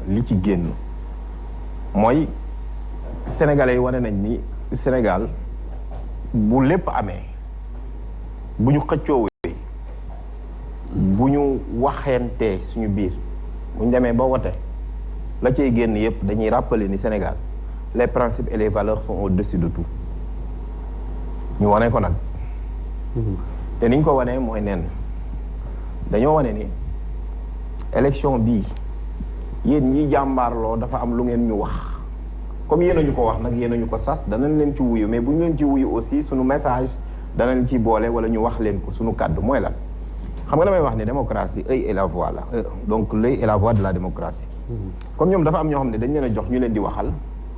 li ci génn mooy sénégalais yi wane nañ ni Sénégal bu lépp amee bu ñu xëccoowee bu ñu waxeentee suñu biir bu ñu demee ba wote la cay génn yépp dañuy rappeler ni Sénégal les principes et les valeurs sont au-dessus de tout ñu wane ko nag te niñ ko wanee mooy nen dañoo wane ni élection bii yéen ñi jàmbaarloo dafa am lu ngeen ñu wax comme yéen a ñu ko wax nag yéen a ñu ko sas danañ leen ci wuyu mais bu ñu leen ci wuyu aussi suñu message danañ ci boole wala ñu wax leen ko suñu kàddu mooy lan xam nga damay wax ni démocratie œil et la voix la donc l'œil et la voix de la démocratie comme ñoom dafa am ñoo xam ne dañ leen a jox ñu leen di waxal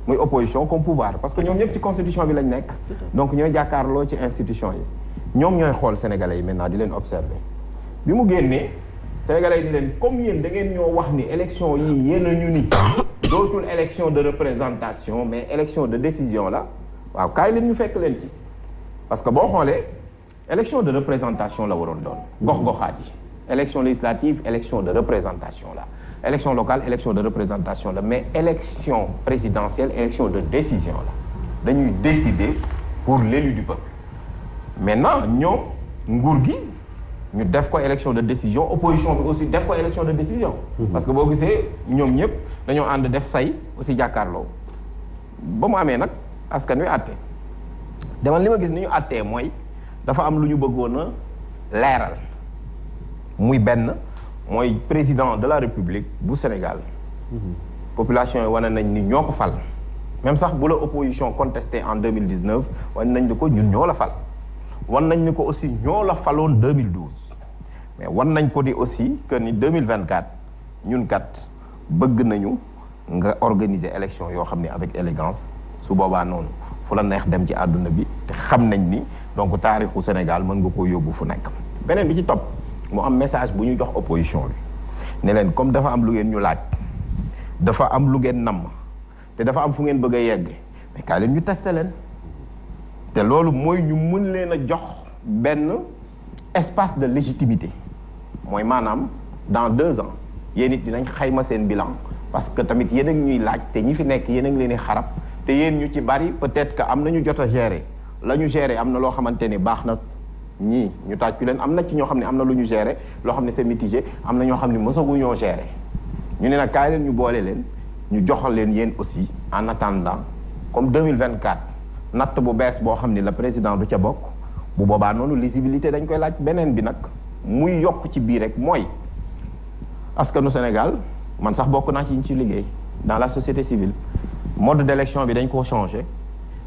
muy opposition comme pouvoir parce que ñoom ñëpp ci constitution bi lañ nekk donc ñooy jàkkaarloo ci institution yi ñoom ñooy xool sénégalais yi maintenant di leen observer bi mu génnee sénégalais yi di leen comme yéen da ngeen ñoo wax ni élection yi yéen a ñu ni dootul élection de représentation mais élection de décision la waaw kaay leen ñu fekk leen ci parce que boo xoolee élection de représentation la waroon doon gox-goxaat yi élection législative élection de représentation la élection locale élection de représentation la mais élection présidentielle élection de décision la dañuy décider pour l'élu du peuple maintenant ñoom nguur gi ñu def ko élection de décision opposition bi aussi def ko élection de décision parce que boo gisee ñoom ñëpp dañoo ànd def say aussi jàkkaarloo ba mu amee nag askan wi àtte demal li ma gis ni ñu àttee mooy dafa am lu ñu bëggoon a leeral muy benn mooy président de la république bu Sénégal population yi wane nañ ni ñoo ko fal même sax bu la opposition contesté en 2019 wane nañ ni ko ñun ñoo la fal wan nañ ni ko aussi ñoo la faloon 2012 mais wan nañ ko di aussi que ni 2024 ñun kat bëgg nañu nga organiser élection yoo xam ne avec élégance su boobaa noonu fu la neex dem ci àdduna bi te xam nañ ni donc taarixu Sénégal mën nga koo yóbbu fu nekk beneen bi ci topp mu am message bu ñu jox opposition bi ne leen comme dafa am lu ngeen ñu laaj dafa am lu ngeen namm te dafa am fu ngeen bëgg a yegg mais kaay leen ñu testé leen te loolu mooy ñu mën leen a jox benn espace de légitimité mooy maanaam dans 2 ans yéen it dinañ xayma seen bilan parce que tamit yéen a ngi ñuy laaj te ñi fi nekk yéen a ngi leen di xarab te yéen ñu ci bari peut-être que am na ñu jot a gérer la ñu gérer am na loo xamante ni baax na ñii ñu tàccu leen am na ci ñoo xam ne am na lu ñu gérer loo xam ne c'est mitigé am na ñoo xam ne mësagu ñoo gérer ñu ne nag kaay leen ñu boole leen ñu joxal leen yéen aussi en attendant comme 2024 natt bu bees boo xam ni la président du ca bokk bu boobaa noonu lisibilité dañ koy laaj beneen bi nag muy yokk ci biir rek mooy askanu Sénégal man sax bokk naa ci ñu ci liggéey dans la société civile mode d'élection bi dañ koo changé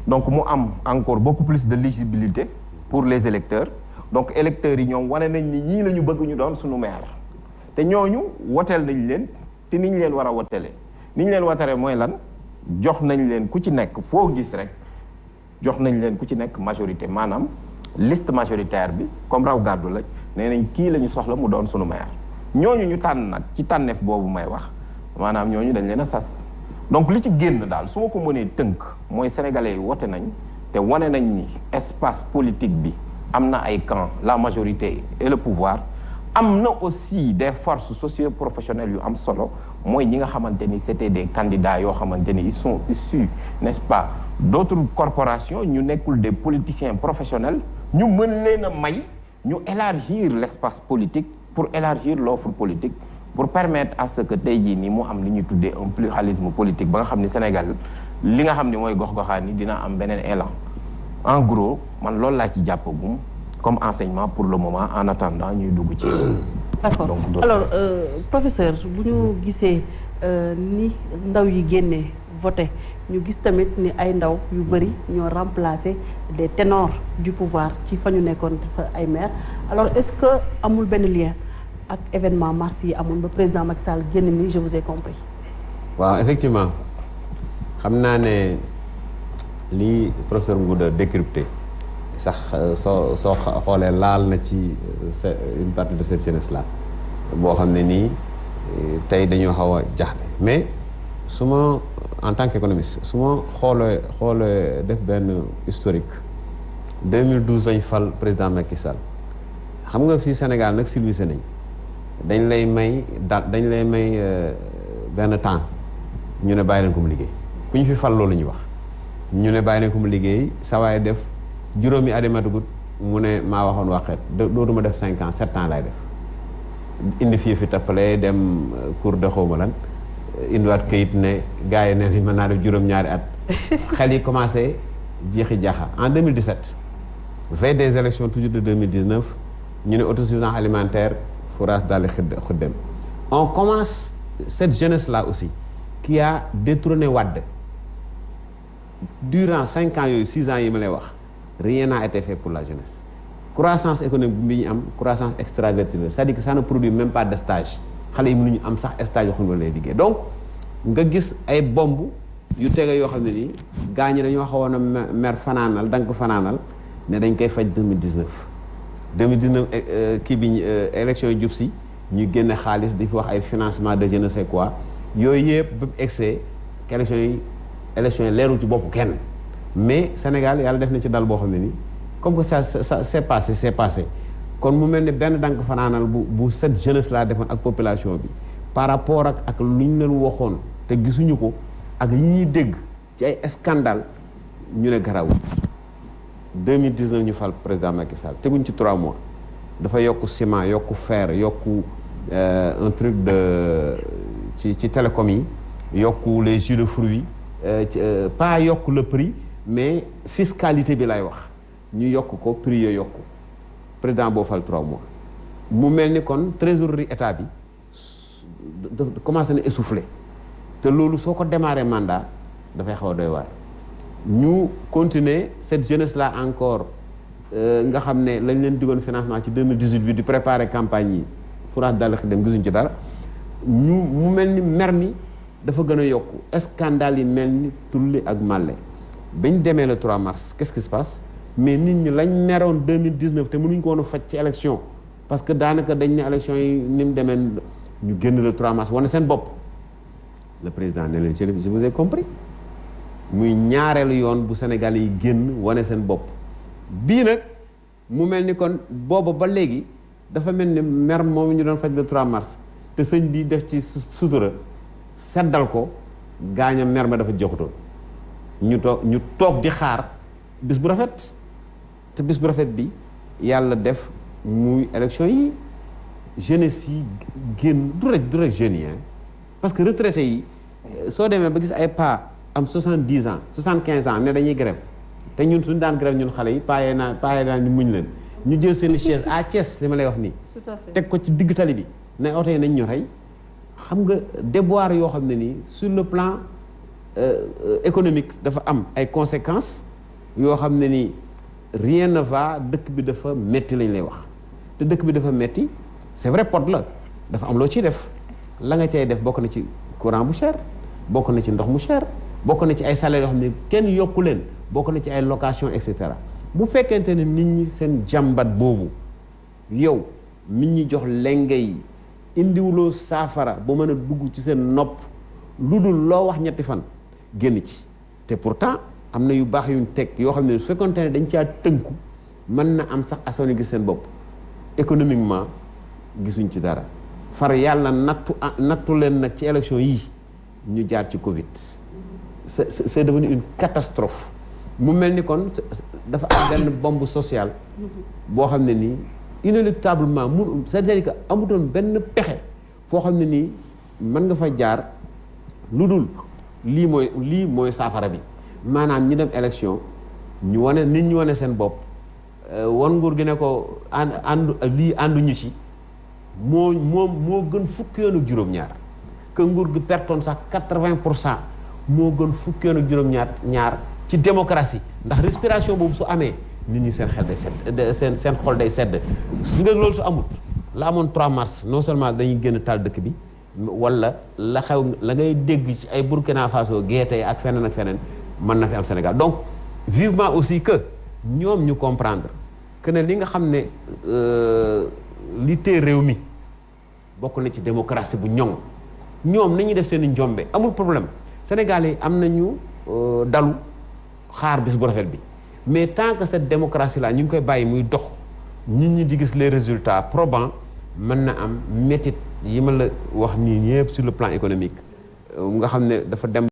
donc mu am encore beaucoup plus de lisibilité pour les électeurs donc électeurs yi ñoom wane nañ ni ñii la ñu bëgg ñu doon suñu maire te ñooñu woteel nañ leen te ni ñu leen war a wotelee ni ñu leen wotelee mooy lan jox nañ leen ku ci nekk foo gis rek jox nañ leen ku ci nekk majorité maanaam liste majoritaire bi comme raw gàddu la nee nañ kii la ñu soxla mu doon sunu maire ñooñu ñu tànn nag ci tànneef boobu may wax maanaam ñooñu dañ leen a sas donc li ci génn daal su ma ko mënee tënk mooy sénégalais yi wote nañ te wane nañ ni espace politique bi am na ay camp la majorité et le pouvoir am na aussi des forces socio-professionnelles yu am solo mooy ñi nga xamante ni c'était des candidats yoo xamante ni ils sont issus n'est-ce pas d'autres corporations ñu nekkul des politiciens professionnels ñu mën leen a may ñu élargir l'espace politique pour élargir l'offre politique pour permettre à ce que tey jii nii mu am li ñuy tuddee un pluralisme politique ba nga xam ni Sénégal li nga xam ni mooy gox-goxaan ni dina am beneen élan en gros man loolu laa ci jàppagum comme enseignement pour le moment en attendant ñuy dugg ci. d'accord alors professeur bu ñu gisee ni ndaw yi génnee voté ñu gis tamit ni ay ndaw yu bëri ñoo remplacer des ténors du pouvoir ci fa ñu nekkoon fa ay maire alors est-ce que amul benn lien ak événement mars yi amoon ba président Macky Sall génn ni je vous ai compris. waaw effectivement xam naa ne li professeur Ngouda décrypté sax soo xoolee laal na ci une partie de cette jeunesse là boo xam ne nii tey dañoo xaw a jaaxle mais su ma en tant qu'économiste su ma xoolee def benn historique 2012 lañ fal président Macky Sall xam nga fii Sénégal nag civilisé nañ dañ lay may benn temps ñu ne bàyyi leen ko mu liggéey ku ñu fi fal loolu la ñuy wax ñu ne bàyyi leen ko mu liggéey sa waay def juróomi at matagut mu ne maa waxoon waxeet dootuma def 5 ans 7 ans lay def indi fii fi tappale dem cour de xawma lan indiwaat kayit ne gars yi ne mën naa def juróom-ñaari at xel yi commencé jeexi jaaxa en 2017 veille des élections toujours de 2019 ñu ne autosuffisance alimentaire fourage daal di xuddem on commence cette jeunesse là aussi qui a détrôné Wade durant 5 ans yooyu 6 ans yi ma lay wax rien n'a été fait pour la jeunesse croissance économique bi ñu am croissance extravertie la c'est-à-dire que ça ne produit même pas de stage xale yi mënuñu am sax stage yoo xam ne lay liggéey donc nga gis ay bomb yu tege yoo xam ne nii gaa ñi dañoo xawoon a mer fanaanal da nga ko fanaanal ne dañ koy faj 2019 kii bi élection yi jub si ñu génne xaalis di fi wax ay financement de je ne sais quoi yooyu yëpp ba excès élection yi leerul ci bopp kenn mais Sénégal yàlla def na ci dal boo xam ne nii comme que ça c'est passé kon mu mel ne benn dank fanaanal bu cette jeunesse laa defoon ak population bi par rapport ak lu ñu leen waxoon te gisuñu ko ak yi ñuy dégg ci ay scandale ñu ne garaw 2019 ñu fal président Macky Sall teguñ ci 3 mois dafa yokk ciment yokk fer yokk un truc de ci télécom yi yokk les jus de fruits pas yokk le prix mais fiscalité bi lay wax ñu yokk ko prix yooyu yokk président boo fal 3 mois mu mel ni kon trésorerie état bi commencé na essouffler te loolu soo ko démarré mandat dafay xaw a doy waar ñu continuer cette jeunesse là encore nga xam ne lañ leen digoon financement ci 2018 bi di préparer campagne yi fourage dal dem gisuñ ci dara mu mel ni mer mi dafa gën a yokku scandale yi mel ni tulli ak màlle bañ demee le 3 mars qu'est-ce qui se passe mais nit ñi lañ meroon 2019 te mënuñ ko woon a faj ci élection parce que daanaka dañ ne élection yi ni mu demee ñu génn le 3 mars wane seen bopp le président ne leen je vous ai compris muy ñaareelu yoon bu Sénégal yi génn wane seen bopp bii nag mu mel ni kon booba ba léegi dafa mel ni mer moom ñu doon faj le 3 mars te sëñ bi def ci sutura seddal ko gaañam mer ma dafa joxutoon ñu toog di xaar bis bu rafet te bis bu rafet bi yàlla def muy élection yi jeunesse yi génn du rek jeunes yi parce que retraités yi soo demee ba gis ay pas am 70 ans 75 ans ne dañuy grève te ñun suñu daan grève ñun xale yi paayee naa ñu muñ leen ñu jël seen chaise à Thiès li ma lay wax nii teg ko ci digg tali bi ne oto yi nañ ñu rey xam nga déboire yoo xam ne nii sur le plan économique dafa am ay conséquences yoo xam ne nii rien ne va dëkk bi dafa metti lañ lay wax te dëkk bi dafa metti c'est vrai pot la dafa am loo ciy def la nga cay def bokk na ci courant bu cher bokk na ci ndox mu cher bokk na ci ay salaires yoo xam ne kenn yokku leen bokk na ci ay location et cetera bu fekkente ne nit ñi seen jàmbat boobu yow nit ñi jox lenge yi indiwuloo saafara ba mën a dugg ci seen nopp lu dul loo wax ñetti fan génn ci te pourtant am na yu baax yuñ teg yoo xam ne su fekkonte ne dañ caa tënku mën na am sax askan wi gis seen bopp économiquement gisuñ ci dara far yàlla nattu leen nag ci élection yii ñu jaar ci Covid c'est devenu une catastrophe mu mel ni kon dafa am benn bombe sociale boo xam ne nii inéluctablement c'est-à-dire que amutoon benn pexe foo xam ne nii mën nga fa jaar lu dul lii mooy saafara bi maanaam ñi dem élection ñu wane nit ñi wane seen bopp wan nguur gi ne ko ànduñu ci moo gën fukki yoon ak juróom-ñaar que nguur gi pertoon sax 80% moo gën fukki yoon ak juróom-ñaar ci démocratie ndax respiration boobu su amee nit ñi seen xel day sedd seen xol day sedd su nga loolu su amut la amoon 3 mars non seulement dañuy génn taal dëkk bi wala la xew la ngay dégg ci ay Burkina Faso Guinée ak feneen mën na fi am Sénégal donc vivement aussi que ñoom ñu comprendre que ne li nga xam ne li tee réew mi bokk na ci démocratie bu ñoŋ ñoom nañuy def seen i njombe amul problème Sénégalais yi am nañu dalu xaar bis bu rafet bi mais tant que cette démocratie là ñu ngi koy bàyyi muy dox nit ñi di gis les résultats probants mën na am métit yi ma la wax nii ñëpp sur le plan économique nga xam ne dafa dem